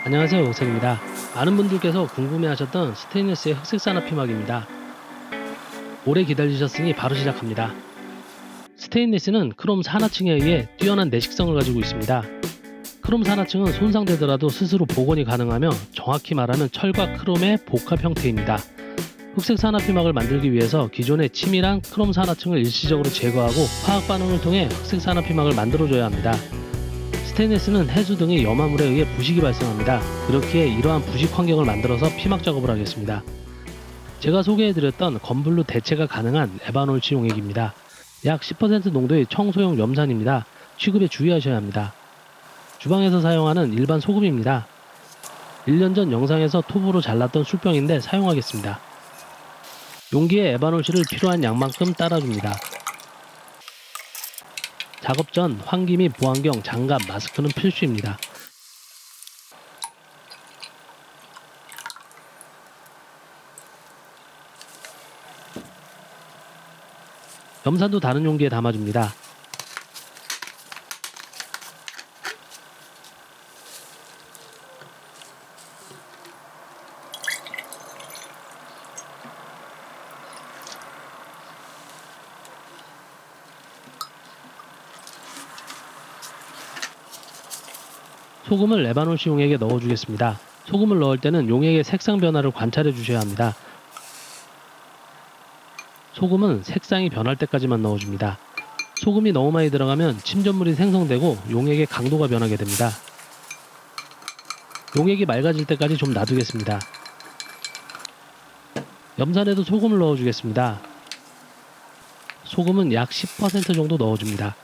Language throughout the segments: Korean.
안녕하세요, 용석입니다. 많은 분들께서 궁금해하셨던 스테인리스의 흑색 산화 피막입니다. 오래 기다리셨으니 바로 시작합니다. 스테인리스는 크롬 산화층에 의해 뛰어난 내식성을 가지고 있습니다. 크롬 산화층은 손상되더라도 스스로 복원이 가능하며 정확히 말하면 철과 크롬의 복합 형태입니다. 흑색 산화 피막을 만들기 위해서 기존의 치밀한 크롬 산화층을 일시적으로 제거하고 화학 반응을 통해 흑색 산화 피막을 만들어줘야 합니다. 스테인리스는 해수 등의 염화물에 의해 부식이 발생합니다. 그렇기에 이러한 부식 환경을 만들어서 피막 작업을 하겠습니다. 제가 소개해드렸던 건블루 대체가 가능한 에바놀치 용액입니다. 약 10% 농도의 청소용 염산입니다. 취급에 주의하셔야 합니다. 주방에서 사용하는 일반 소금입니다. 1년 전 영상에서 톱으로 잘랐던 술병인데 사용하겠습니다. 용기에 에바놀치를 필요한 양만큼 따라줍니다. 작업 전 환기 및 보안경, 장갑, 마스크는 필수입니다. 염산도 다른 용기에 담아줍니다. 소금을 레바논시 용액에 넣어주겠습니다. 소금을 넣을 때는 용액의 색상 변화를 관찰해 주셔야 합니다. 소금은 색상이 변할 때까지만 넣어줍니다. 소금이 너무 많이 들어가면 침전물이 생성되고 용액의 강도가 변하게 됩니다. 용액이 맑아질 때까지 좀 놔두겠습니다. 염산에도 소금을 넣어주겠습니다. 소금은 약 10% 정도 넣어줍니다.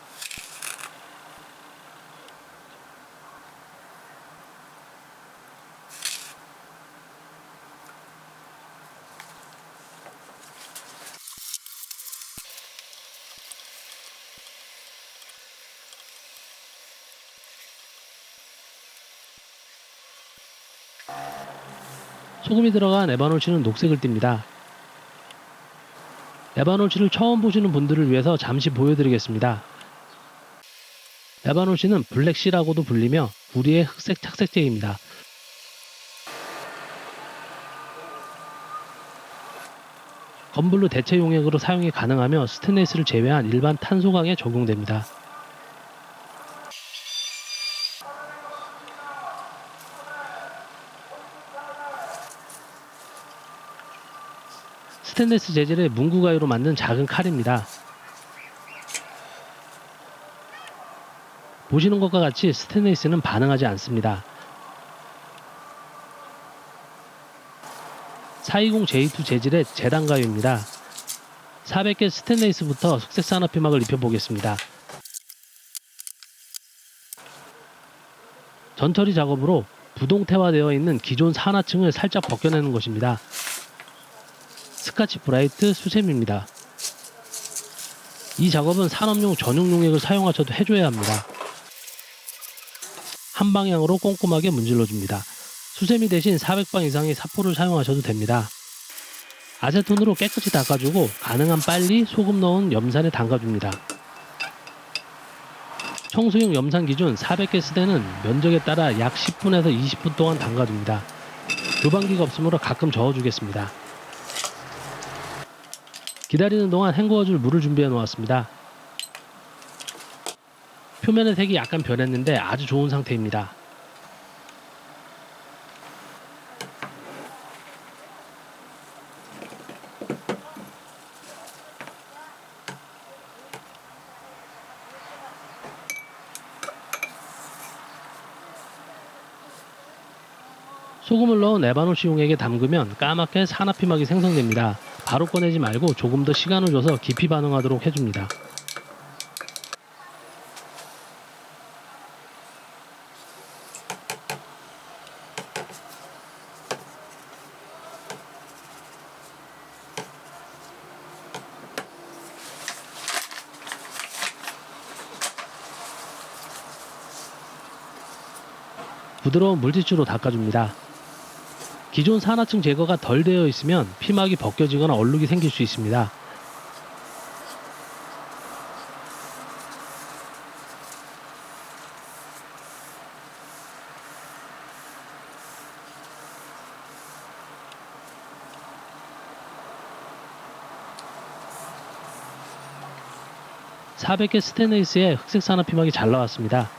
소금이 들어간 에바놀치는 녹색을 띱니다. 에바놀치를 처음 보시는 분들을 위해서 잠시 보여드리겠습니다. 에바놀치는 블랙시라고도 불리며 구리의 흑색 착색제입니다. 건블루 대체 용액으로 사용이 가능하며 스테인리스를 제외한 일반 탄소광에 적용됩니다. 스테인리스 재질의 문구 가위로 만든 작은 칼입니다. 보시는 것과 같이 스테인리스는 반응하지 않습니다. 420J2 재질의 재단 가위입니다. 400개 스테인리스부터 흑색 산화 피막을 입혀보겠습니다. 전처리 작업으로 부동태화되어 있는 기존 산화층을 살짝 벗겨내는 것입니다. 스카치 브라이트 수세미입니다. 이 작업은 산업용 전용 용액을 사용하셔도 해줘야 합니다. 한 방향으로 꼼꼼하게 문질러줍니다. 수세미 대신 400방 이상의 사포를 사용하셔도 됩니다. 아세톤으로 깨끗이 닦아주고 가능한 빨리 소금 넣은 염산에 담가줍니다. 청소용 염산 기준 400개 스대는 면적에 따라 약 10분에서 20분 동안 담가줍니다. 교반기가 없으므로 가끔 저어주겠습니다. 기다리는 동안 헹구어줄 물을 준비해 놓았습니다. 표면의 색이 약간 변했는데 아주 좋은 상태입니다. 소금을 넣은 에바노시 용액에 담그면 까맣게 산화 피막이 생성됩니다. 바로 꺼내지 말고 조금 더 시간을 줘서 깊이 반응하도록 해줍니다. 부드러운 물티슈로 닦아줍니다. 기존 산화층 제거가 덜 되어 있으면 피막이 벗겨지거나 얼룩이 생길 수 있습니다. 400개 스테인리스의 흑색 산화 피막이 잘 나왔습니다.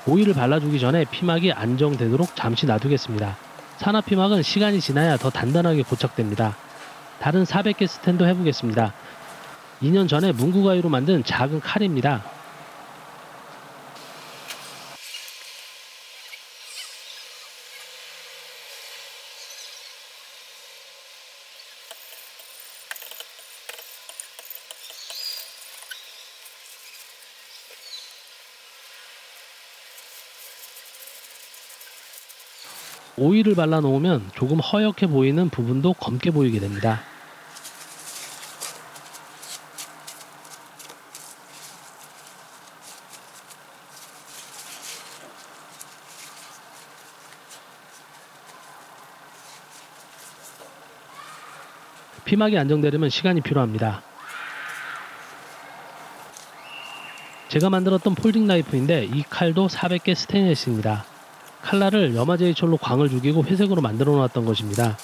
오일을 발라주기 전에 피막이 안정되도록 잠시 놔두겠습니다. 산화 피막은 시간이 지나야 더 단단하게 고착됩니다. 다른 400개 스텐도 해보겠습니다. 2년 전에 문구가위로 만든 작은 칼입니다. 오일을 발라 놓으면 조금 허옇게 보이는 부분도 검게 보이게 됩니다. 피막이 안정되려면 시간이 필요합니다. 제가 만들었던 폴딩 나이프인데 이 칼도 400개 스테인리스입니다. 칼날을 염화제이 철로 광을 죽이고 회색으로 만들어 놓았던 것입니다.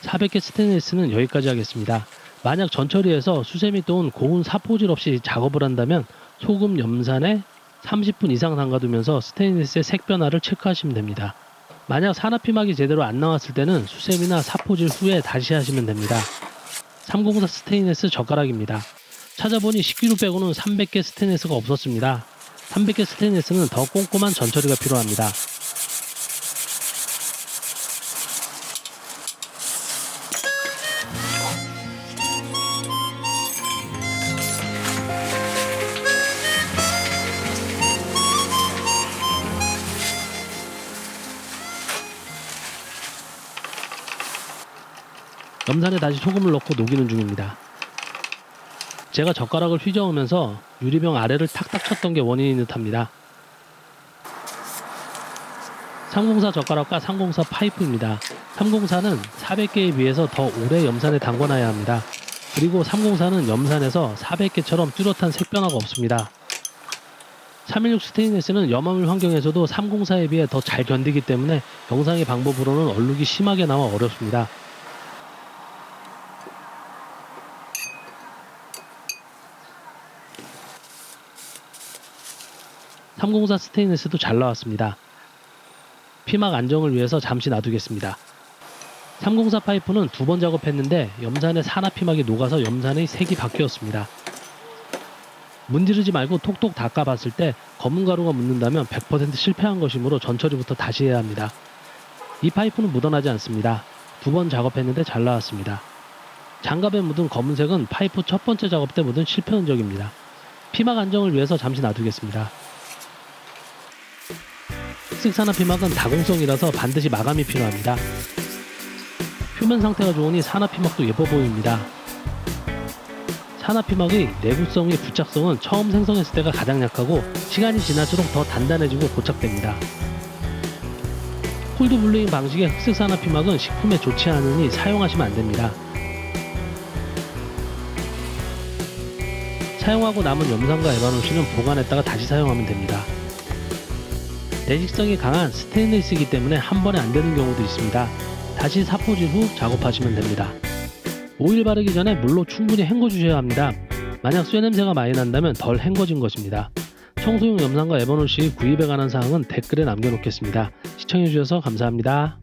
(400개) 스테인리스는 여기까지 하겠습니다. 만약 전처리에서 수세미 또는 고운 사포질 없이 작업을 한다면 소금 염산에 30분 이상 담가두면서 스테인리스의 색 변화를 체크하시면 됩니다. 만약 산화피막이 제대로 안 나왔을 때는 수세미나 사포질 후에 다시 하시면 됩니다. 304 스테인리스 젓가락입니다. 찾아보니 10kg 빼고는 300개 스테인리스가 없었습니다. 300개 스테인리스는 더 꼼꼼한 전처리가 필요합니다. 염산에 다시 소금을 넣고 녹이는 중입니다. 제가 젓가락을 휘저으면서 유리병 아래를 탁탁 쳤던 게 원인인 듯합니다. 304 젓가락과 304 파이프입니다. 304는 400개에 비해서 더 오래 염산에 담궈놔야 합니다. 그리고 304는 염산에서 400개처럼 뚜렷한 색 변화가 없습니다. 316 스테인리스는 염화물 환경에서도 304에 비해 더 잘 견디기 때문에 영상의 방법으로는 얼룩이 심하게 나와 어렵습니다. 304 스테인리스도 잘 나왔습니다. 피막 안정을 위해서 잠시 놔두겠습니다. 304 파이프는 2번 작업했는데 염산의 산화 피막이 녹아서 염산의 색이 바뀌었습니다. 문지르지 말고 톡톡 닦아봤을 때 검은 가루가 묻는다면 100% 실패한 것이므로 전처리부터 다시 해야 합니다. 이 파이프는 묻어나지 않습니다. 2번 작업했는데 잘 나왔습니다. 장갑에 묻은 검은색은 파이프 첫 번째 작업 때 묻은 실패 흔적입니다. 피막 안정을 위해서 잠시 놔두겠습니다. 흑색 산화 피막은 다공성이라서 반드시 마감이 필요합니다. 표면 상태가 좋으니 산화 피막도 예뻐 보입니다. 산화 피막의 내구성의 부착성은 처음 생성했을 때가 가장 약하고 시간이 지날수록 더 단단해지고 고착됩니다. 콜드 블루잉 방식의 흑색 산화 피막은 식품에 좋지 않으니 사용하시면 안됩니다. 사용하고 남은 염산과 에바노시는 보관했다가 다시 사용하면 됩니다. 내식성이 강한 스테인리스이기 때문에 한 번에 안 되는 경우도 있습니다. 다시 사포질 후 작업하시면 됩니다. 오일 바르기 전에 물로 충분히 헹궈 주셔야 합니다. 만약 쇠냄새가 많이 난다면 덜 헹궈진 것입니다. 청소용 염산과 에버노시 구입에 관한 사항은 댓글에 남겨놓겠습니다. 시청해주셔서 감사합니다.